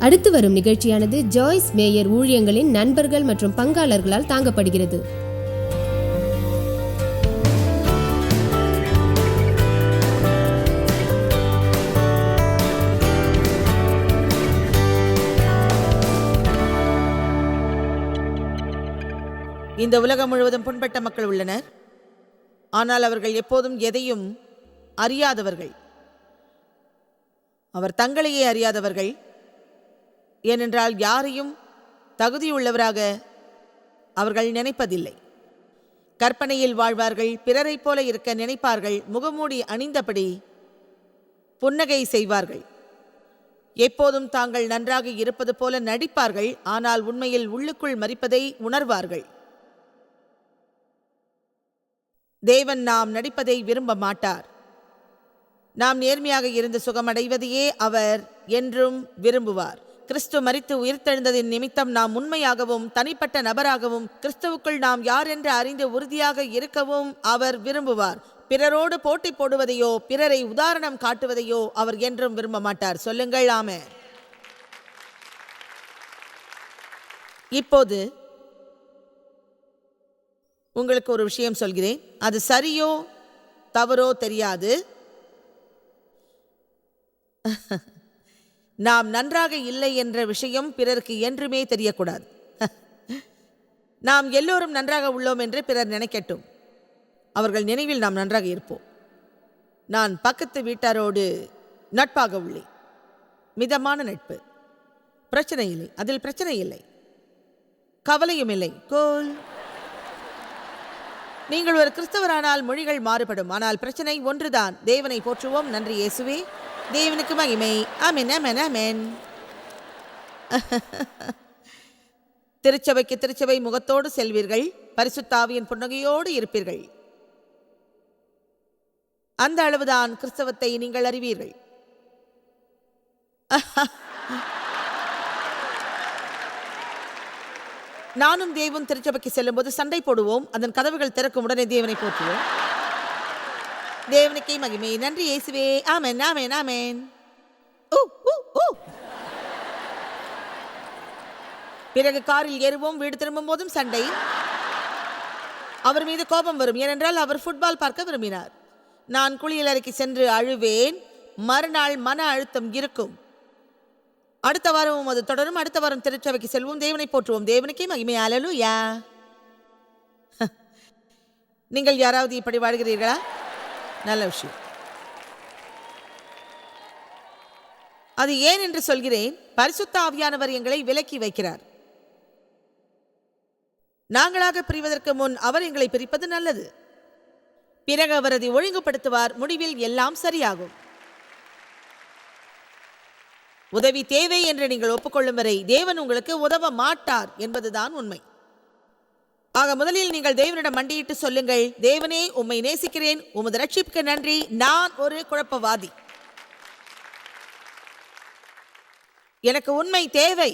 அடுத்து வரும் நிகழ்ச்சியானது ஜாய்ஸ் மேயர் ஊழியங்களின் நண்பர்கள் மற்றும் பங்காளர்களால் தாங்கப்படுகிறது. இந்த உலகம் முழுவதும் புண்பட்ட மக்கள் உள்ளனர். ஆனால் அவர்கள் எப்போதும் எதையும் அறியாதவர்கள். அவர் தங்களையே அறியாதவர்கள். ஏனென்றால் யாரையும் தகுதியுள்ளவராக அவர்கள் நினைப்பதில்லை. கற்பனையில் வாழ்வார்கள். பிறரை போல இருக்க நினைப்பார்கள். முகமூடி அணிந்தபடி புன்னகை செய்வார்கள். எப்போதும் தாங்கள் நன்றாக இருப்பது போல நடிப்பார்கள். ஆனால் உண்மையில் உள்ளுக்குள் மரிப்பதை உணர்வார்கள். தேவன் நாம் நடிப்பதை விரும்ப மாட்டார். நாம் நேர்மையாக இருந்து சுகமடைவதையே அவர் என்றும் விரும்புவார். கிறிஸ்து மரித்து உயிர்த்தெழுந்ததின் நிமித்தம் நாம் உண்மையாகவும் தனிப்பட்ட நபராகவும் கிறிஸ்துவுக்குள் நாம் யார் என்று அறிந்து உறுதியாக இருக்கவும் அவர் விரும்புவார். பிறரோடு போட்டி போடுவதையோ பிறரை உதாரணம் காட்டுவதையோ அவர் என்றும் விரும்ப மாட்டார். சொல்லுங்கள் ஆமென். இப்போது உங்களுக்கு ஒரு விஷயம் சொல்கிறேன். அது சரியோ தவறோ தெரியாது. நாம் நன்றாக இல்லை என்ற விஷயம் பிறருக்கு என்றுமே தெரியக்கூடாது. நாம் எல்லோரும் நன்றாக உள்ளோம் என்று பிறர் நினைக்கட்டும். அவர்கள் நினைவில் நாம் நன்றாக இருப்போம். நான் பக்கத்து வீட்டாரோடு நட்பாக உள்ளேன். மிதமான நட்பு. பிரச்சனை இல்லை. அதில் பிரச்சனை இல்லை. கவலையும் இல்லை. கோல். நீங்கள் ஒரு கிறிஸ்தவரானால் மொழிகள் மாறுபடும். ஆனால் பிரச்சனை ஒன்றுதான். தேவனை போற்றுவோம். நன்றி இயேசுவே. தேவனுக்கு மகிமை. ஆமென் ஆமென் ஆமென். திருச்சபைக்கு திருச்சபை முகத்தோடு செல்வீர்கள். பரிசுத்த ஆவியின் புன்னகையோடு இருப்பீர்கள். அந்த அளவுதான் கிறிஸ்தவத்தை நீங்கள் அறிவீர்கள். நானும் தேவன் திருச்சபைக்கு செல்லும் போது சண்டை போடுவோம். அதன் கதவுகள் திறக்கும் உடனே தேவனை போற்றுவோம். தேவனுக்கே மகிமை. நன்றி இயேசுவே. ஆமென் ஆமென் ஆமென். பிறகு காரில் ஏறுவோம். வீடு திரும்பும் போதும் சண்டை. அவர் மீது கோபம் வரும். ஏனென்றால் அவர் ஃபுட்பால் பார்க்க விரும்பினார். நான் குளியல் அறைக்கு சென்று அழுவேன். மறுநாள் மன அழுத்தம் இருக்கும். அடுத்த வாரமும் அது தொடரும். அடுத்த வாரம் திருச்சபைக்கு செல்வோம். தேவனை போற்றுவோம். தேவனுக்கே மகிமை. அல்லேலூயா. நீங்கள் யாராவது இப்படி வாழ்கிறீர்களா? நல்ல விஷயம். அது ஏன் என்று சொல்கிறேன். பரிசுத்த ஆவியானவர் எங்களை விலக்கி வைக்கிறார். நாங்களாக பிரிவதற்கு முன் அவர் எங்களை பிரிப்பது நல்லது. பிறகு அவர் அதை ஒழுங்குபடுத்துவார். முடிவில் எல்லாம் சரியாகும். உதவி தேவை என்று நீங்கள் ஒப்புக்கொள்ளும் வரை தேவன் உங்களுக்கு உதவ மாட்டார் என்பதுதான் உண்மை. ஆக முதலில் நீங்கள் தேவனிடம் மண்டியிட்டு சொல்லுங்கள், தேவனே, உம்மை நேசிக்கிறேன். உமது ரட்சிப்புக்கு நன்றி. நான் ஒரு குழப்பவாதி. எனக்கு உண்மை தேவை.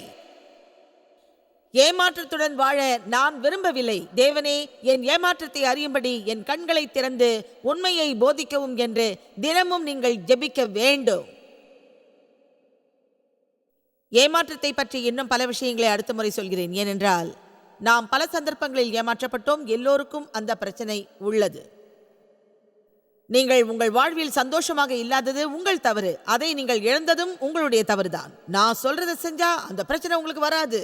ஏமாற்றத்துடன் வாழ நான் விரும்பவில்லை. தேவனே, என் ஏமாற்றத்தை அறியும்படி என் கண்களை திறந்து உண்மையை போதிக்கவும் என்று தினமும் நீங்கள் ஜெபிக்க வேண்டும். ஏமாற்றத்தை பற்றி இன்னும் பல விஷயங்களை அடுத்த முறை சொல்கிறேன். ஏனென்றால் நாம் பல சந்தர்ப்பங்களில் ஏமாற்றப்பட்டோம். எல்லோருக்கும் அந்த பிரச்சனை உள்ளது. நீங்கள் உங்கள் வாழ்வில் சந்தோஷமாக இல்லாதது உங்கள் தவறு. அதை நீங்கள் இழந்ததும் உங்களுடைய தவறுதான். நான் சொல்றதை செஞ்சா அந்த பிரச்சனை உங்களுக்கு வராது.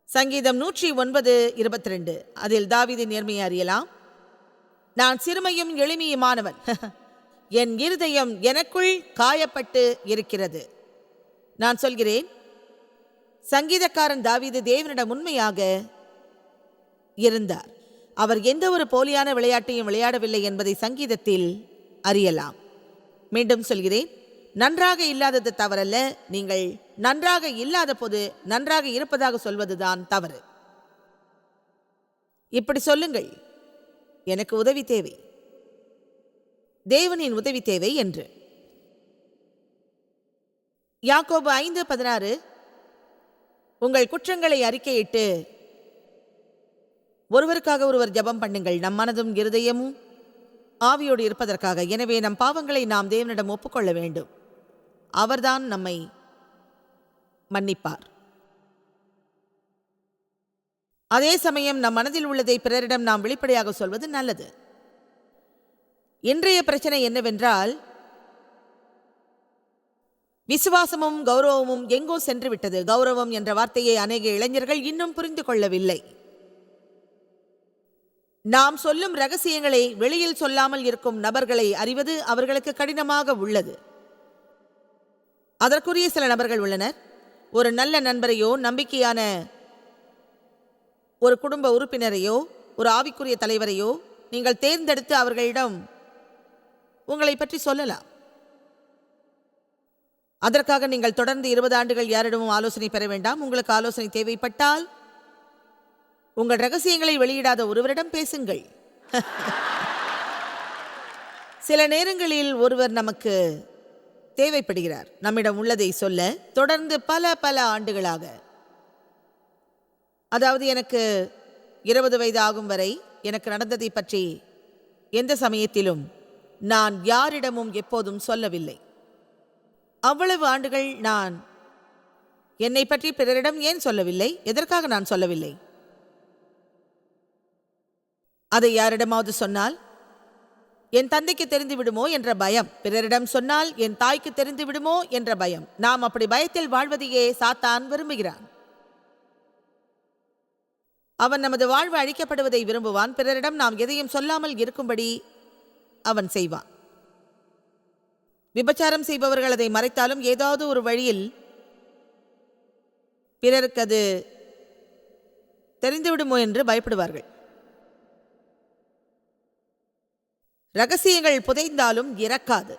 சங்கீதம் 109:22. அதில் தாவீதின் நேர்மையை அறியலாம். நான் சிறுமையும் எளிமையுமானவன். என் இருதயம் எனக்குள் காயப்பட்டு இருக்கிறது. நான் சொல்கிறேன், சங்கீதக்காரன் தாவீது தேவனிடம் உண்மையாக இருந்தார். அவர் எந்த ஒரு போலியான விளையாட்டையும் விளையாடவில்லை என்பதை சங்கீதத்தில் அறியலாம். மீண்டும் சொல்கிறேன், நன்றாக இல்லாதது தவறல்ல. நீங்கள் நன்றாக இல்லாத போது நன்றாக இருப்பதாக சொல்வதுதான் தவறு. இப்படி சொல்லுங்கள், எனக்கு உதவி தேவை, தேவனின் உதவி தேவை என்று. யாக்கோபு 5:16. உங்கள் குற்றங்களை அறிக்கையிட்டு ஒருவருக்காக ஒருவர் ஜெபம் பண்ணுங்கள், நம் மனதும் இருதயமும் ஆவியோடு இருப்பதற்காக. எனவே நம் பாவங்களை நாம் தேவனிடம் ஒப்புக்கொள்ள வேண்டும். அவர்தான் நம்மை மன்னிப்பார். அதே சமயம் நம் மனதில் உள்ளதை பிறரிடம் நாம் வெளிப்படையாக சொல்வது நல்லது. இன்றைய பிரச்சனை என்னவென்றால், விசுவாசமும் கௌரவமும் எங்கோ சென்று விட்டது. கௌரவம் என்ற வார்த்தையை அநேக இளைஞர்கள் இன்னும் புரிந்து கொள்ளவில்லை. நாம் சொல்லும் ரகசியங்களை வெளியில் சொல்லாமல் இருக்கும் நபர்களை அறிவது அவர்களுக்கு கடினமாக உள்ளது. அதற்குரிய சில நபர்கள் உள்ளனர். ஒரு நல்ல நண்பரையோ, நம்பிக்கையான ஒரு குடும்ப உறுப்பினரையோ, ஒரு ஆவிக்குரிய தலைவரையோ நீங்கள் தேர்ந்தெடுத்து அவர்களிடம் உங்களை பற்றி சொல்லலாம். அதற்காக நீங்கள் தொடர்ந்து 20 ஆண்டுகள் யாரிடமும் ஆலோசனை பெற வேண்டாம். உங்களுக்கு ஆலோசனை தேவைப்பட்டால் உங்கள் ரகசியங்களை வெளியிடாத ஒருவரிடம் பேசுங்கள். சில நேரங்களில் ஒருவர் நமக்கு தேவைப்படுகிறார், நம்மிடம் உள்ளதை சொல்ல. தொடர்ந்து பல ஆண்டுகளாக, அதாவது எனக்கு 20 வயது ஆகும் வரை எனக்கு நடந்ததை பற்றி எந்த சமயத்திலும் நான் யாரிடமும் எப்போதும் சொல்லவில்லை. அவ்வளவு ஆண்டுகள் நான் என்னை பற்றி பிறரிடம் ஏன் சொல்லவில்லை? எதற்காக நான் சொல்லவில்லை? அதை யாரிடமாவது சொன்னால் என் தந்தைக்கு தெரிந்து விடுமோ என்ற பயம், பிறரிடம் சொன்னால் என் தாய்க்கு தெரிந்து விடுமோ என்ற பயம். நாம் அப்படி பயத்தில் வாழ்வதையே சாத்தான் விரும்புகிறான். அவன் நமது வாழ்வு அழிக்கப்படுவதை விரும்புவான். பிறரிடம் நாம் எதையும் சொல்லாமல் இருக்கும்படி அவன் செய்வான். விபச்சாரம் செய்பவர்கள் அதை மறைத்தாலும் ஏதாவது ஒரு வழியில் பிறருக்கு அது தெரிந்துவிடுமோ என்று பயப்படுவார்கள். ரகசியங்கள் புதைந்தாலும் இறக்காது,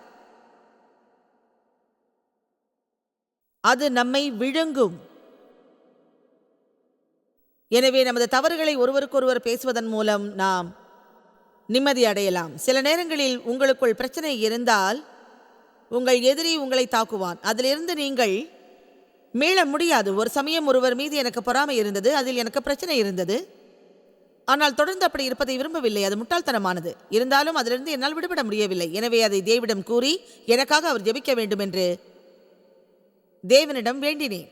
அது நம்மை விழுங்கும். எனவே நமது தவறுகளை ஒருவருக்கொருவர் பேசுவதன் மூலம் நாம் நிம்மதி அடையலாம். சில நேரங்களில் உங்களுக்குள் பிரச்சனை இருந்தால் உங்கள் எதிரி உங்களை தாக்குவான். அதிலிருந்து நீங்கள் மீள முடியாது. ஒரு சமயம் ஒருவர் மீது எனக்கு பொறாமை இருந்தது, அதில் எனக்கு பிரச்சனை இருந்தது. ஆனால் தொடர்ந்து அப்படி இருப்பதை விரும்பவில்லை. அது முட்டாள்தனமானது. இருந்தாலும் அதிலிருந்து என்னால் விடுபட முடியவில்லை. எனவே அதை தேவனிடம் கூறி எனக்காக அவர் ஜெபிக்க வேண்டும் என்று தேவனிடம் வேண்டினேன்.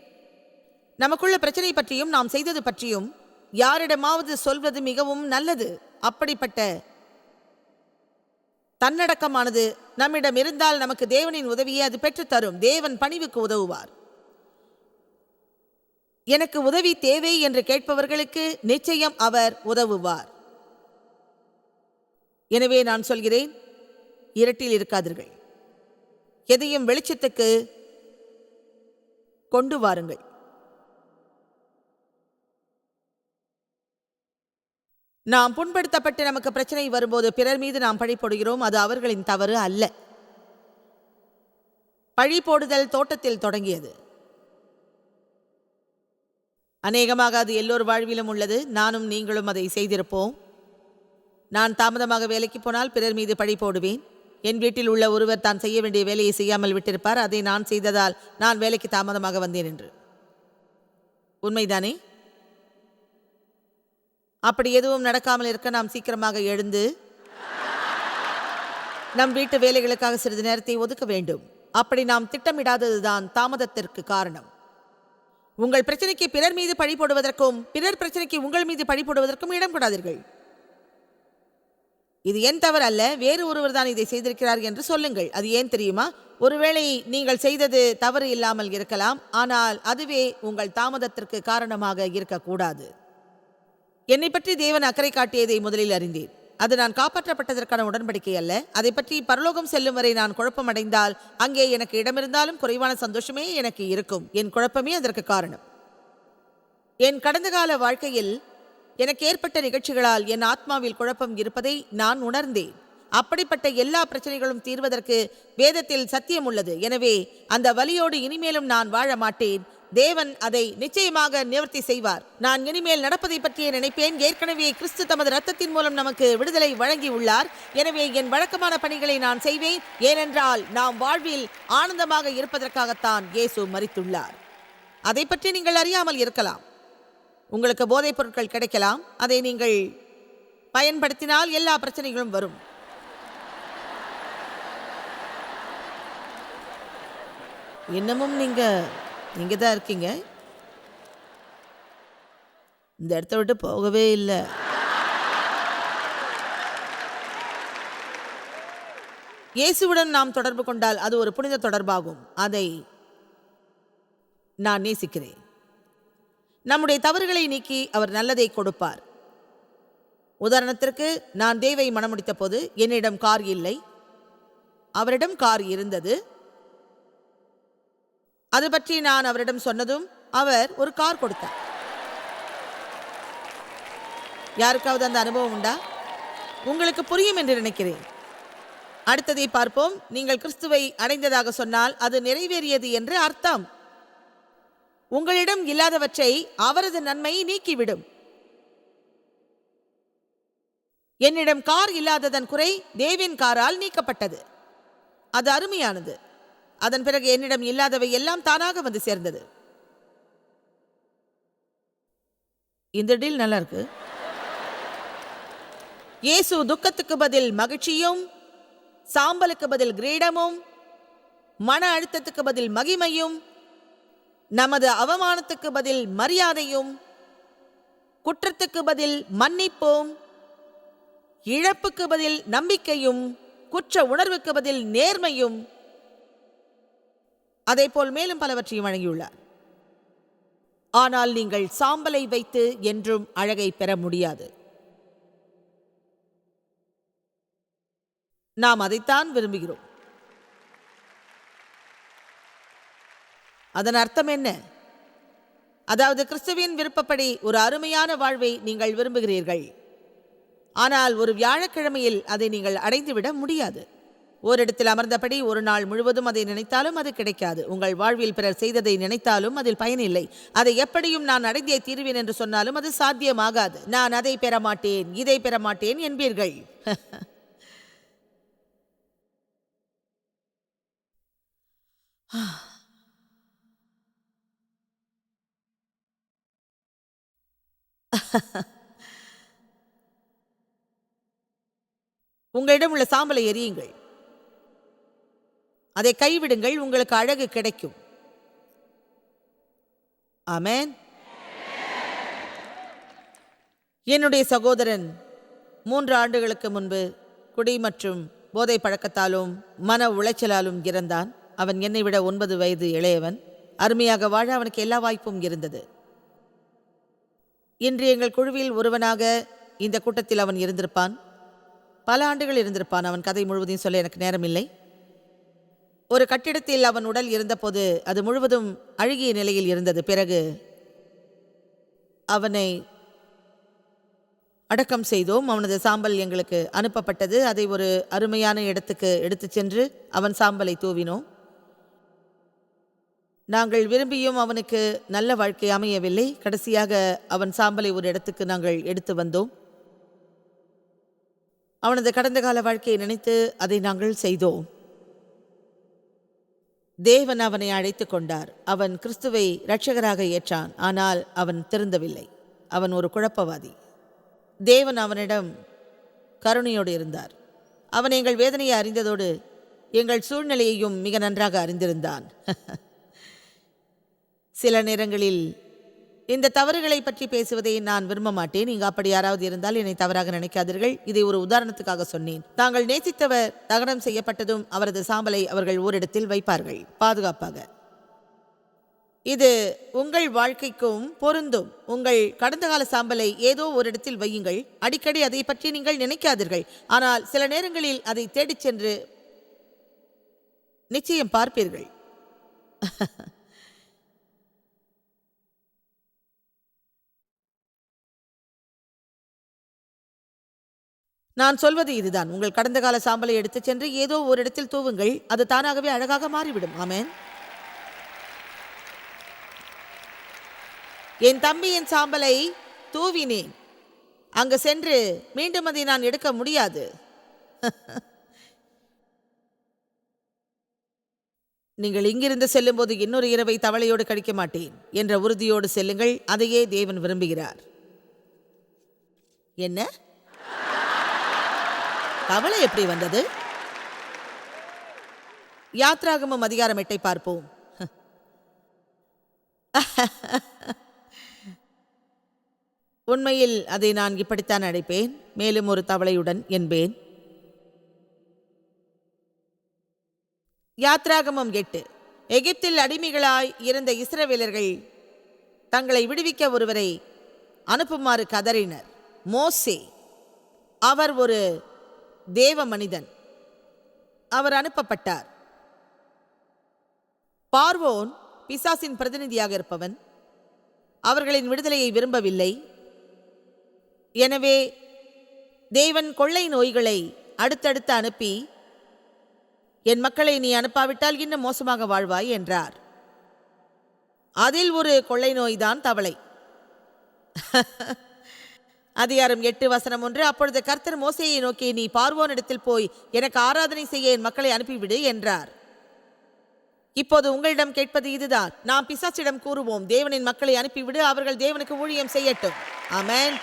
நமக்குள்ள பிரச்சனை பற்றியும் நாம் செய்தது பற்றியும் யாரிடமாவது சொல்வது மிகவும் நல்லது. அப்படிப்பட்ட தன்னடக்கமானது நம்மிடம் இருந்தால் நமக்கு தேவனின் உதவியை அது பெற்றுத்தரும். தேவன் பணிவுக்கு உதவுவார். எனக்கு உதவி தேவை என்று கேட்பவர்களுக்கு நிச்சயம் அவர் உதவுவார். எனவே நான் சொல்கிறேன், இருட்டில் இருக்காதீர்கள். எதையும் வெளிச்சத்துக்கு கொண்டு வாருங்கள். நாம் புண்படுத்தப்பட்டு நமக்கு பிரச்சனை வரும்போது பிறர் மீது நாம் பழி போடுகிறோம். அது அவர்களின் தவறு அல்ல. பழி போடுதல் தோட்டத்தில் தொடங்கியது. அநேகமாக அது எல்லோர் வாழ்விலும் உள்ளது. நானும் நீங்களும் அதை செய்திருப்போம். நான் தாமதமாக வேலைக்கு போனால் பிறர் மீது பழி போடுவேன். என் வீட்டில் உள்ள ஒருவர் தான் செய்ய வேண்டிய வேலையை செய்யாமல் விட்டிருப்பார். அதை நான் செய்ததால் நான் வேலைக்கு தாமதமாக வந்தேன் என்று. உண்மைதானே? அப்படி எதுவும் நடக்காமல் இருக்க நாம் சீக்கிரமாக எழுந்து நம் வீட்டு வேலைகளுக்காக சிறிது நேரத்தை ஒதுக்க வேண்டும். அப்படி நாம் திட்டமிடாததுதான் தாமதத்திற்கு காரணம். உங்கள் பிரச்சனைக்கு பிறர் மீது பழி போடுவதற்கும் பிறர் பிரச்சனைக்கு உங்கள் மீது பழி போடுவதற்கும் இடம் கொடாதீர்கள். இது என் தவறு அல்ல, வேறு ஒருவர் தான் இதை செய்திருக்கிறார் என்று சொல்லுங்கள். அது ஏன் தெரியுமா? ஒருவேளை நீங்கள் செய்தது தவறு இல்லாமல் இருக்கலாம், ஆனால் அதுவே உங்கள் தாமதத்திற்கு காரணமாக இருக்கக்கூடாது. என்னை பற்றி தேவன் அக்கறை காட்டியதை முதலில் அறிந்தேன். அது நான் காப்பாற்றப்பட்டதற்கான உடன்படிக்கை அல்ல. அதை பற்றி பரலோகம் செல்லும் வரை நான் குழப்பமடைந்தால் அங்கே எனக்கு இடமிருந்தாலும் குறைவான சந்தோஷமே எனக்கு இருக்கும். என் குழப்பமே அதற்கு காரணம். என் கடந்த கால வாழ்க்கையில் எனக்கு ஏற்பட்ட நிகழ்ச்சிகளால் என் ஆத்மாவில் குழப்பம் இருப்பதை நான் உணர்ந்தேன். அப்படிப்பட்ட எல்லா பிரச்சனைகளும் தீர்வதற்கு வேதத்தில் சத்தியம் உள்ளது. எனவே அந்த வலியோடு இனிமேலும் நான் வாழ மாட்டேன். தேவன் அதை நிச்சயமாக நிவர்த்தி செய்வார். நான் இனிமேல் நடப்பதை பற்றியே நினைப்பேன். ஏற்கனவே கிறிஸ்து தமது இரத்தத்தின் மூலம் நமக்கு விடுதலை வழங்கி உள்ளார். எனவே என் வழக்கமான பணிகளை நான் செய்வேன். ஏனென்றால் நாம் வாழ்வில் ஆனந்தமாக இருப்பதற்காகத்தான் இயேசு மரித்துள்ளார். அதை பற்றி நீங்கள் அறியாமல் இருக்கலாம். உங்களுக்கு போதைப் பொருட்கள் கிடைக்கலாம். அதை நீங்கள் பயன்படுத்தினால் எல்லா பிரச்சனைகளும் வரும். இன்னமும் நீங்க இங்கே தான் இருக்கீங்க, இந்த இடத்த விட்டு போகவே இல்லை. இயேசுவுடன் நாம் தொடர்பு கொண்டால் அது ஒரு புனித தொடர்பாகும். அதை நான் நேசிக்கிறேன். நம்முடைய தவறுகளை நீக்கி அவர் நல்லதை கொடுப்பார். உதாரணத்திற்கு, நான் தேவை மணமுடித்த போது என்னிடம் கார் இல்லை, அவரிடம் கார் இருந்தது. அது பற்றி நான் அவரிடம் சொன்னதும் அவர் ஒரு கார் கொடுத்தார். யாருக்காவது அந்த அனுபவம் உண்டா? உங்களுக்கு புரியும் என்று நினைக்கிறேன். அடுத்ததை பார்ப்போம். நீங்கள் கிறிஸ்துவை அடைந்ததாக சொன்னால் அது நிறைவேறியது என்று அர்த்தம். உங்களிடம் இல்லாதவற்றை அவரது நன்மை நீக்கிவிடும். என்னிடம் கார் இல்லாததன் குறை தேவின் காரால் நீக்கப்பட்டது. அது அருமையானது. அதன் பிறகு என்னிடம் இல்லாதவை எல்லாம் தானாக வந்து சேர்ந்தது. இந்த டீல் நல்லா இருக்கு. இயேசு துக்கத்துக்கு பதில் மகிழ்ச்சியும், சாம்பலுக்கு பதில் கிரீடமும், மன அழுத்தத்துக்கு பதில் மகிமையும், நமது அவமானத்துக்கு பதில் மரியாதையும், குற்றத்துக்கு பதில் மன்னிப்பும், இழப்புக்கு பதில் நம்பிக்கையும், குற்ற உணர்வுக்கு பதில் நேர்மையும், அதேபோல் மேலும் பலவற்றையும் வழங்கியுள்ளார். ஆனால் நீங்கள் சாம்பலை வைத்து என்றும் அழகை பெற முடியாது. நாம் அதைத்தான் விரும்புகிறோம். அதன் அர்த்தம் என்ன? அதாவது கிறிஸ்துவின் விருப்பப்படி ஒரு அருமையான வாழ்வை நீங்கள் விரும்புகிறீர்கள். ஆனால் ஒரு வியாழக்கிழமையில் அதை நீங்கள் அடைந்துவிட முடியாது. ஓரிடத்தில் அமர்ந்தபடி ஒரு நாள் முழுவதும் அதை நினைத்தாலும் அது கிடைக்காது. உங்கள் வாழ்வில் பிறர் செய்ததை நினைத்தாலும் அதில் பயனில்லை. அதை எப்படியும் நான் அடைந்தே தீருவேன் என்று சொன்னாலும் அது சாத்தியமாகாது. நான் அதை பெற மாட்டேன், இதை பெற மாட்டேன் என்பீர்கள். உங்களிடம் உள்ள சாம்பலை எரியுங்கள், அதை கைவிடுங்கள், உங்களுக்கு அழகு கிடைக்கும். ஆமென். என்னுடைய சகோதரன் 3 ஆண்டுகளுக்கு முன்பு குடி மற்றும் போதை பழக்கத்தாலும் மன உளைச்சலாலும் இறந்தான். அவன் என்னை விட 9 வயது இளையவன். அருமையாக வாழ அவனுக்கு எல்லா வாய்ப்பும் இருந்தது. இன்று எங்கள் குழுவில் ஒருவனாக இந்த கூட்டத்தில் அவன் இருந்திருப்பான். பல ஆண்டுகள் இருந்திருப்பான். அவன் கதை முழுவதையும் சொல்ல எனக்கு நேரமில்லை. ஒரு கட்டிடத்தில் அவன் உடல் இருந்தபோது அது முழுவதும் அழுகிய நிலையில் இருந்தது. பிறகு அவனை அடக்கம் செய்தோம். அவனது சாம்பல் எங்களுக்கு அனுப்பப்பட்டது. அதை ஒரு அருமையான இடத்துக்கு எடுத்துச் சென்று அவன் சாம்பலை தூவினோம். நாங்கள் விரும்பியும் அவனுக்கு நல்ல வாழ்க்கை அமையவில்லை. கடைசியாக அவன் சாம்பலை ஒரு இடத்துக்கு நாங்கள் எடுத்து வந்தோம். அவனது கடந்த கால வாழ்க்கையை நினைத்து அதை நாங்கள் செய்தோம். தேவன் அவனை அழைத்து கொண்டார். அவன் கிறிஸ்துவை இரட்சகராக ஏற்றான். ஆனால் அவன் திருந்தவில்லை. அவன் ஒரு குழப்பவாதி. தேவன் அவனிடம் கருணையோடு இருந்தார். அவன் எங்கள் வேதனையை அறிந்ததோடு எங்கள் சூழ்நிலையையும் மிக நன்றாக அறிந்திருந்தான். சில நேரங்களில் இந்த தவறுகளை பற்றி பேசுவதை நான் விரும்ப மாட்டேன். இங்கு அப்படி யாராவது இருந்தால் என்னை தவறாக நினைக்காதீர்கள். இதை ஒரு உதாரணத்துக்காக சொன்னேன். தாங்கள் நேசித்தவர் தகனம் செய்யப்பட்டதும் அவரது சாம்பலை அவர்கள் ஓரிடத்தில் வைப்பார்கள், பாதுகாப்பாக. இது உங்கள் வாழ்க்கைக்கும் பொருந்தும். உங்கள் கடந்த கால சாம்பலை ஏதோ ஒரு இடத்தில் வையுங்கள். அடிக்கடி அதை பற்றி நீங்கள் நினைக்காதீர்கள். ஆனால் சில நேரங்களில் அதை தேடிச் சென்று நிச்சயம் பார்ப்பீர்கள். நான் சொல்வது இதுதான். உங்கள் கடந்த கால சாம்பலை எடுத்துச் சென்று ஏதோ ஒரு இடத்தில் தூவுங்கள். அது தானாகவே அழகாக மாறிவிடும். ஆமென். என் தம்பியின் சாம்பலை தூவினேன். அங்கு சென்று மீண்டும் அதை நான் எடுக்க முடியாது. நீங்கள் இங்கிருந்து செல்லும்போது இன்னொரு இரவை தவளையோடு கழிக்க மாட்டேன் என்ற உறுதியோடு செல்லுங்கள். அதையே தேவன் விரும்புகிறார். என்ன? தவளை எப்படி வந்தது? யாத்ராகமம் அதிகாரம் 8 பார்ப்போம். உண்மையில் அதை நான் இப்படித்தான் அழைப்பேன். மேலும் ஒரு தவளையுடன் என்பேன். யாத்ராகமம் 8. எகிப்தில் அடிமைகளாய் இருந்த இஸ்ரவேலர்கள் தங்களை விடுவிக்க ஒருவரை அனுப்புமாறு கதறினர். மோசே, அவர் ஒரு தேவ மனிதன், அவர் அனுப்பப்பட்டார். பார்வோன் பிசாசின் பிரதிநிதியாக இருப்பவன். அவர்களின் விடுதலையை விரும்பவில்லை. எனவே தேவன் கொள்ளை நோய்களை அடுத்தடுத்து அனுப்பி, என் மக்களை நீ அனுப்பாவிட்டால் இன்னும் மோசமாக வாழ்வாய் என்றார். அதில் ஒரு கொள்ளை நோய்தான் தவளை. அதிகாரம் 8:1. அப்பொழுது கர்த்தர் மோசேயை நோக்கி, நீ பார்வோனிடத்தில் போய் எனக்கு ஆராதனை செய்ய என் மக்களை அனுப்பிவிடு என்றார். இப்போது உங்களிடம் கேட்பது இதுதான். நாம் பிசாசிடம் கூறுவோம், தேவனின் மக்களை அனுப்பிவிடு, அவர்கள் தேவனுக்கு ஊழியம் செய்யட்டும். ஆமென்.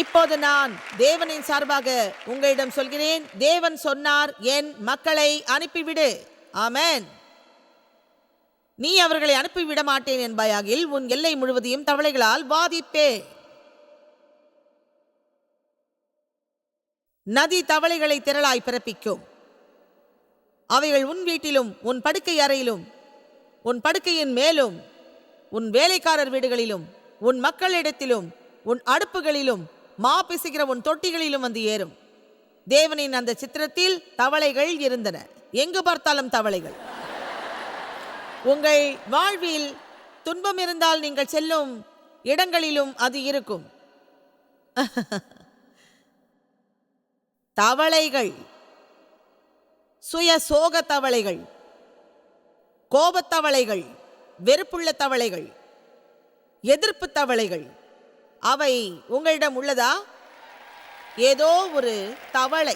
இப்போது நான் தேவனின் சார்பாக உங்களிடம் சொல்கிறேன், தேவன் சொன்னார், என் மக்களை அனுப்பிவிடு. ஆமென். நீ அவர்களை அனுப்பிவிட மாட்டேன் என்பாயாகில் உன் எல்லை முழுவதையும் தவளைகளால் வாதிப்பே. நதி தவளைகளை திரளாய் பிறப்பிக்கும். அவைகள் உன் வீட்டிலும் உன் படுக்கை அறையிலும் உன் படுக்கையின் மேலும் உன் வேலைக்காரர் வீடுகளிலும் உன் மக்களிடத்திலும் உன் அடுப்புகளிலும் மா பிசுகிற உன் தொட்டிகளிலும் வந்து ஏறும். தேவனின் அந்த சித்திரத்தில் தவளைகள் இருந்தன. எங்கு பார்த்தாலும் தவளைகள். உங்கள் வாழ்வில் துன்பம் இருந்தால் நீங்கள் செல்லும் இடங்களிலும் அது இருக்கும். தவளைகள், சுய சோக தவளைகள், கோபத்தவளைகள், வெறுப்புள்ள தவளைகள், எதிர்ப்பு தவளைகள், அவை உங்களிடம் உள்ளதா? ஏதோ ஒரு தவளை.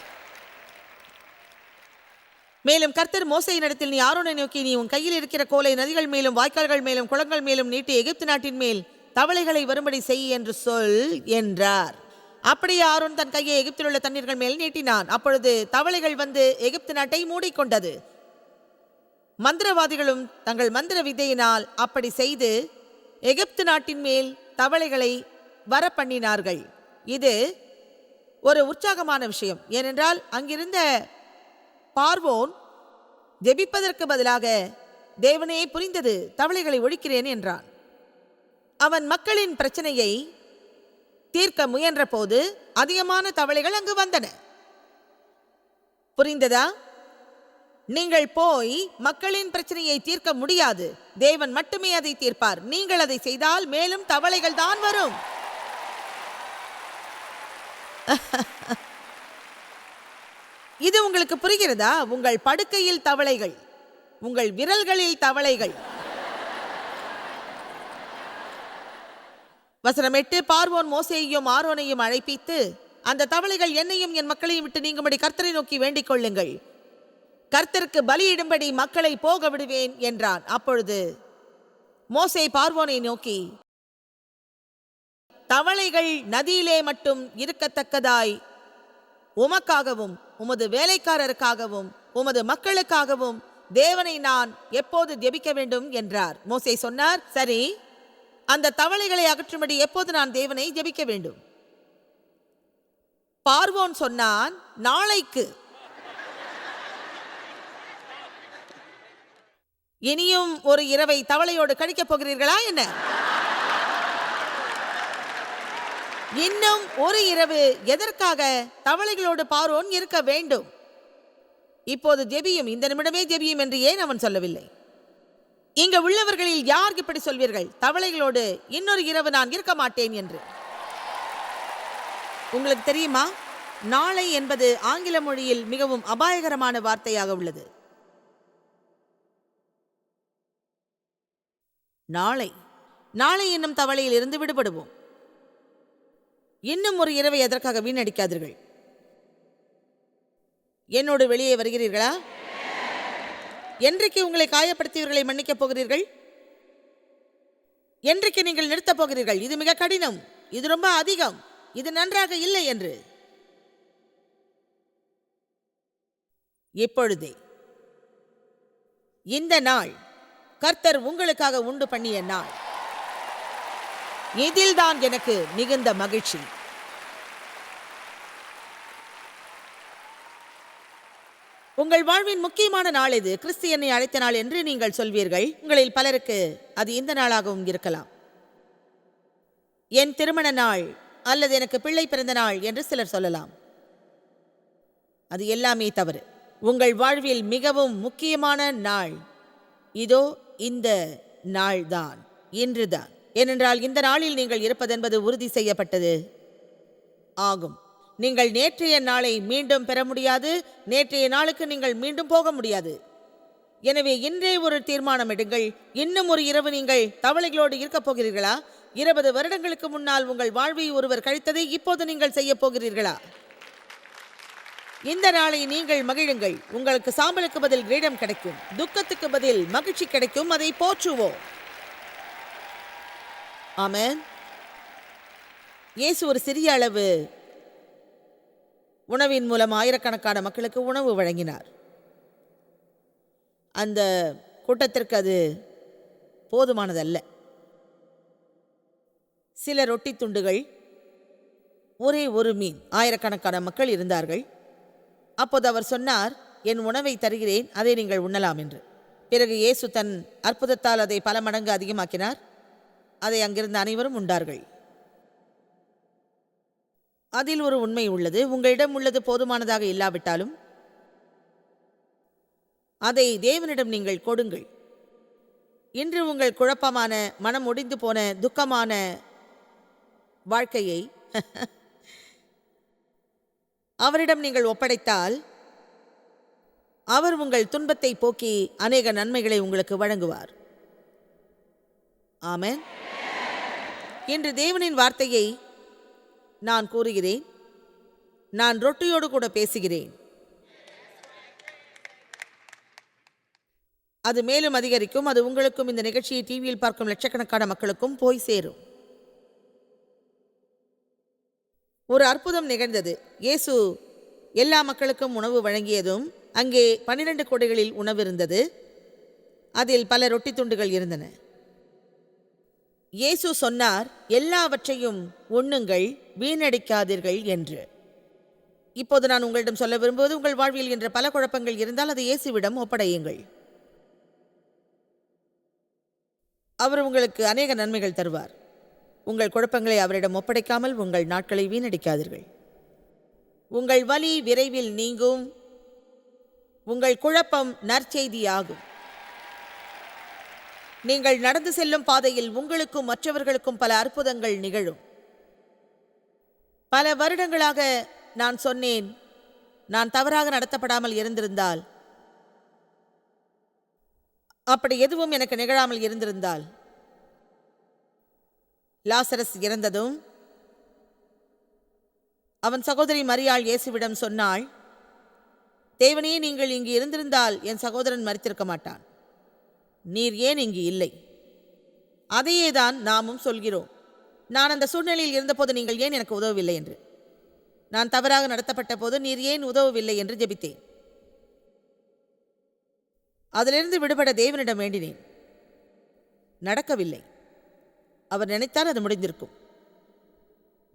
மேலும் கர்த்தர் மோசேயினிடத்தில், நீ ஆரோனை நோக்கி, நீ உன் கையில் இருக்கிற கோலை நதிகள் மேலும் வாய்க்கால்கள் மேலும் குளங்கள் மேலும் நீட்டி எகிப்து நாட்டின் மேல் தவளைகளை வரும்படி செய் என்று சொல் என்றார். அப்படியே ஆரோன் தன் கையை எகிப்தில் உள்ள தண்ணீர்கள் மேல் நீட்டினான். அப்பொழுது தவளைகள் வந்து எகிப்து நாட்டை மூடிக்கொண்டது. மந்திரவாதிகளும் தங்கள் மந்திர வித்தையினால் அப்படி செய்து எகிப்து நாட்டின் மேல் தவளைகளை வர பண்ணினார்கள். இது ஒரு உற்சாகமான விஷயம். ஏனென்றால் அங்கிருந்த பார்வோன் ஜெபிப்பதற்கு பதிலாக, தேவனே புரிந்தது, தவளைகளை ஒழிக்கிறேன் என்றான். அவன் மக்களின் பிரச்சனையை தீர்க்க முயன்ற போது அதிகமான தவளைகள் அங்கு வந்தன. புரிந்ததா? நீங்கள் போய் மக்களின் பிரச்சனையை தீர்க்க முடியாது. தேவன் மட்டுமே அதை தீர்ப்பார். நீங்கள் அதை செய்தால் மேலும் தவளைகள் தான் வரும். இது உங்களுக்கு புரிகிறதா? உங்கள் படுக்கையில் தவளைகள், உங்கள் விரல்களில் தவளைகள். வசனம் 8. பார்வோன் மோசேயையும் ஆரோனையும் அழைப்பித்து, அந்த தவளைகள் என்னையும் என் மக்களையும் விட்டு நீங்கும்படி கர்த்தரை நோக்கி வேண்டிக் கொள்ளுங்கள். கர்த்தருக்கு பலியிடும்படி மக்களை போக விடுவேன் என்றான். அப்பொழுது மோசே பார்வோனை நோக்கி, தவளைகள் நதியிலே மட்டும் இருக்கத்தக்கதாய் உமக்காகவும் உமது வேலைக்காரருக்காகவும் உமது மக்களுக்காகவும் தேவனை நான் எப்போது ஜெபிக்க வேண்டும் என்றார். மோசே சொன்னார், சரி, அந்த தவளைகளை அகற்றும்படி எப்போது நான் தேவனை ஜெபிக்க வேண்டும்? பார்வோன் சொன்னான், நாளைக்கு. இனியும் ஒரு இரவை தவளையோடு கழிக்கப் போகிறீர்களா என்ன? இன்னும் ஒரு இரவு எதற்காக தவளைகளோடு பார்வோன் இருக்க வேண்டும்? இப்போது ஜெபியும், இந்த நிமிடமே ஜெபியும் என்று ஏன் அவன் சொல்லவில்லை? இங்க உள்ளவர்களில் யார் இப்படி சொல்வீர்கள், தவளைகளோடு இன்னொரு இரவு நான் இருக்க மாட்டேன் என்று? உங்களுக்கு தெரியுமா, நாளை என்பது ஆங்கில மொழியில் மிகவும் அபாயகரமான வார்த்தையாக உள்ளது. நாளை, நாளை என்னும் தவளையில் இருந்து விடுபடுவோம். இன்னும் ஒரு இரவை எதற்காக வீணடிக்காதீர்கள். என்னோடு வெளியே வருகிறீர்களா? என்றைக்கு உங்களை காயப்படுத்தியவர்களை மன்னிக்கப் போகிறீர்கள்? என்றைக்கு நீங்கள் நிறுத்தப் போகிறீர்கள், இது மிக கடினம், இது ரொம்ப அதிகம், இது நன்றாக இல்லை என்று? இப்பொழுதே, இந்த நாள் கர்த்தர் உங்களுக்காக உண்டு பண்ணிய நாள். இதில்தான் எனக்கு மிகுந்த மகிழ்ச்சி. உங்கள் வாழ்வின் முக்கியமான நாள் இது. கிறிஸ்து என்னை அழைத்த நாள் என்று நீங்கள் சொல்வீர்கள். உங்களில் பலருக்கு அது இந்த நாளாகவும் இருக்கலாம். என் திருமண நாள் அல்லது எனக்கு பிள்ளை பிறந்த நாள் என்று சிலர் சொல்லலாம். அது எல்லாமே தவறு. உங்கள் வாழ்வில் மிகவும் முக்கியமான நாள் இதோ இந்த நாள்தான், இன்றுதான். ஏனென்றால் இந்த நாளில் நீங்கள் இருப்பதென்பது உறுதி செய்யப்பட்டது ஆகும். நீங்கள் நேற்றைய நாளை மீண்டும் பெற முடியாது. நேற்றைய நாளுக்கு நீங்கள் மீண்டும் போக முடியாது. எனவே இன்றே ஒரு தீர்மானம் எடுங்கள். இன்னும் ஒரு இரவு நீங்கள் தவளைகளோடு இருக்கப் போகிறீர்களா? 20 வருடங்களுக்கு முன்னால் உங்கள் வாழ்வை ஒருவர் கழித்ததை இப்போது நீங்கள் செய்ய போகிறீர்களா? இந்த நாளை நீங்கள் மகிழுங்கள். உங்களுக்கு சாம்பலுக்கு பதில் கிரீடம் கிடைக்கும், துக்கத்துக்கு பதில் மகிழ்ச்சி கிடைக்கும். அதை போற்றுவோம். ஆமென். இயேசு ஒரு சிறிய அளவு உணவின் மூலம் ஆயிரக்கணக்கான மக்களுக்கு உணவு வழங்கினார். அந்த கூட்டத்திற்கு அது போதுமானதல்ல. சில ரொட்டி துண்டுகள், ஒரே ஒரு மீன். ஆயிரக்கணக்கான மக்கள் இருந்தார்கள். அப்போது அவர் சொன்னார், என் உணவை தருகிறேன், அதை நீங்கள் உண்ணலாம் என்று. பிறகு இயேசு தன் அற்புதத்தால் அதை பல மடங்கு அதிகமாக்கினார். அதை அங்கிருந்த அனைவரும் உண்டார்கள். அதில் ஒரு உண்மை உள்ளது. உங்களிடம் உள்ளது போதுமானதாக இல்லாவிட்டாலும் அதை தேவனிடம் நீங்கள் கொடுங்கள். இன்று உங்கள் குழப்பமான, மனம் ஒடிந்து போன, துக்கமான வாழ்க்கையை அவரிடம் நீங்கள் ஒப்படைத்தால் அவர் உங்கள் துன்பத்தை போக்கி அநேக நன்மைகளை உங்களுக்கு வழங்குவார். ஆமென். இன்று தேவனின் வார்த்தையை நான் கூறுகிறேன். நான் ரொட்டியோடு கூட பேசுகிறேன். அது மேலும் அதிகரிக்கும். அது உங்களுக்கும் இந்த நிகழ்ச்சியை டிவியில் பார்க்கும் லட்சக்கணக்கான மக்களுக்கும் போய் சேரும். ஒரு அற்புதம் நிகழ்ந்தது. இயேசு எல்லா மக்களுக்கும் உணவு வழங்கியதும் அங்கே 12 கொடைகளில் உணவு இருந்தது. அதில் பல ரொட்டி துண்டுகள் இருந்தன. இயேசு சொன்னார், எல்லாவற்றையும் உண்ணுங்கள், வீணடிக்காதீர்கள் என்று. இப்போது நான் உங்களிடம் சொல்ல விரும்புவது, உங்கள் வாழ்வில் என்ற பல குழப்பங்கள் இருந்தால் அதை இயேசுவிடம் ஒப்படையுங்கள். அவர் உங்களுக்கு அநேக நன்மைகள் தருவார். உங்கள் குழப்பங்களை அவரிடம் ஒப்படைக்காமல் உங்கள் நாட்களை வீணடிக்காதீர்கள். உங்கள் வலி விரைவில் நீங்கும். உங்கள் குழப்பம் நற்செய்தியாகும். நீங்கள் நடந்து செல்லும் பாதையில் உங்களுக்கும் மற்றவர்களுக்கும் பல அற்புதங்கள் நிகழும். பல வருடங்களாக நான் சொன்னேன், நான் தவறாக நடத்தப்படாமல் இருந்திருந்தால், அப்படி எதுவும் எனக்கு நிகழாமல் இருந்திருந்தால், லாசரஸ் இறந்ததும் அவன் சகோதரி மரியாள் இயேசுவிடம் சொன்னாள், தேவனே, நீங்கள் இங்கு இருந்திருந்தால் என் சகோதரன் மரித்திருக்க மாட்டான். நீர் ஏன் இங்கு இல்லை? அதையே தான் நாமும் சொல்கிறோம். நான் அந்த சூழ்நிலையில் இருந்தபோது நீங்கள் ஏன் எனக்கு உதவவில்லை என்று. நான் தவறாக நடத்தப்பட்ட போது நீர் ஏன் உதவவில்லை என்று ஜெபித்தேன். அதிலிருந்து விடுபட தேவனிடம் வேண்டினேன். நடக்கவில்லை. அவர் நினைத்தால் அது முடிந்திருக்கும்.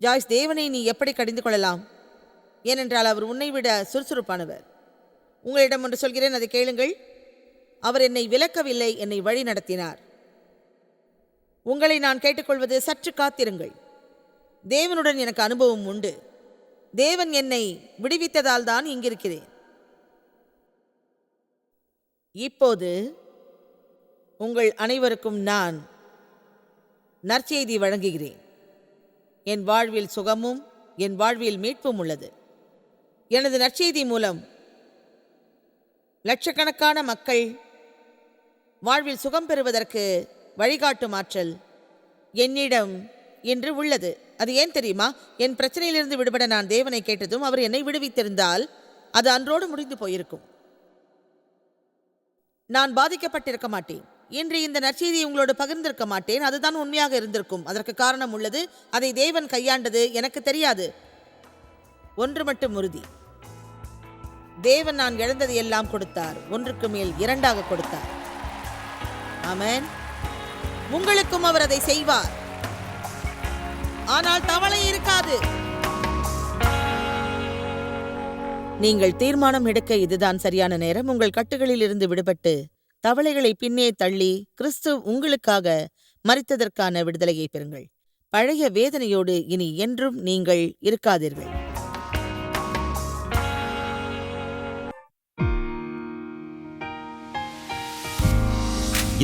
ஜாய்ஸ், தேவனை நீ எப்படி கடிந்து கொள்ளலாம்? ஏனென்றால் அவர் உன்னை விட சுறுசுறுப்பானவர். உங்களிடம் ஒன்று சொல்கிறேன், அதை கேளுங்கள். அவர் என்னை விலக்கவில்லை, என்னை வழி நடத்தினார். உங்களை நான் கேட்டுக்கொள்வது, சற்று காத்திருங்கள். தேவனுடன் எனக்கு அனுபவம் உண்டு. தேவன் என்னை விடுவித்ததால் தான் இங்கிருக்கிறேன். இப்போது உங்கள் அனைவருக்கும் நான் நற்செய்தி வழங்குகிறேன். என் வாழ்வில் சுகமும் என் வாழ்வில் மீட்பும் உள்ளது. எனது நற்செய்தி மூலம் லட்சக்கணக்கான மக்கள் வாழ்வில் சுகம் பெறுவதற்கு வழிகாட்டும் ஆற்றல் என்னிடம் இன்று உள்ளது. அது ஏன் தெரியுமா? என் பிரச்சனையிலிருந்து விடுபட நான் தேவனை கேட்டதும் அவர் என்னை விடுவித்திருந்தால் அது அன்றோடு முடிந்து போயிருக்கும். நான் பாதிக்கப்பட்டிருக்க மாட்டேன். இன்று இந்த நற்செய்தியை உங்களோடு பகிர்ந்திருக்க மாட்டேன். அதுதான் உண்மையாக இருந்திருக்கும். அதற்கு காரணம் உள்ளது. அதை தேவன் கையாண்டது எனக்கு தெரியாது. ஒன்று மட்டும் உறுதி, தேவன் நான் இழந்ததை எல்லாம் கொடுத்தார். ஒன்றுக்கு மேல் இரண்டாக கொடுத்தார். ஆமென். உங்களுக்கும் அவர் அதை செய்வார். ஆனால் தவளை இருக்காது. நீங்கள் தீர்மானம் எடுக்க இதுதான் சரியான நேரம். உங்கள் கட்டுகளில் இருந்து விடுபட்டு தவளைகளை பின்னே தள்ளி கிறிஸ்து உங்களுக்காக மரித்ததற்கான விடுதலையை பெறுங்கள். பழைய வேதனையோடு இனி என்றும் நீங்கள் இருக்காதீர்கள்.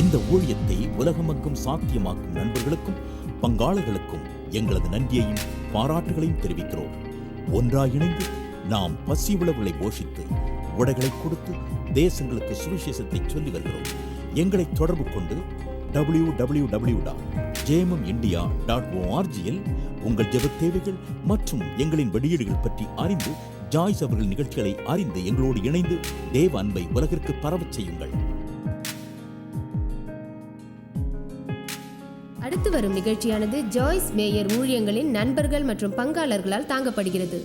இந்த ஊழியத்தை உலகமெங்கும் சாத்தியமாக்கும் நண்பர்களுக்கும் பங்காளர்களுக்கும் எங்களது நன்றியையும் பாராட்டுகளையும் தெரிவிக்கிறோம். ஒன்றாய் இணைந்து நாம் பசி உழவுகளை போஷித்து உடைகளை கொடுத்து தேசங்களுக்கு சுவிசேஷத்தை சொல்லி வருகிறோம். எங்களை தொடர்பு கொண்டு www.jmmindia.org-இல் உங்கள் ஜெப தேவைகள் மற்றும் எங்களின் வெளியீடுகள் பற்றி அறிந்து ஜாய்ஸ் அவர்கள் நிகழ்ச்சிகளை அறிந்து எங்களோடு இணைந்து தேவ அன்பை உலகிற்கு பரவச் செய்யுங்கள். அடுத்து வரும் நிகழ்ச்சியானது ஜாய்ஸ் மேயர் ஊழியங்களின் நண்பர்கள் மற்றும் பங்காளர்களால் தாங்கப்படுகிறது.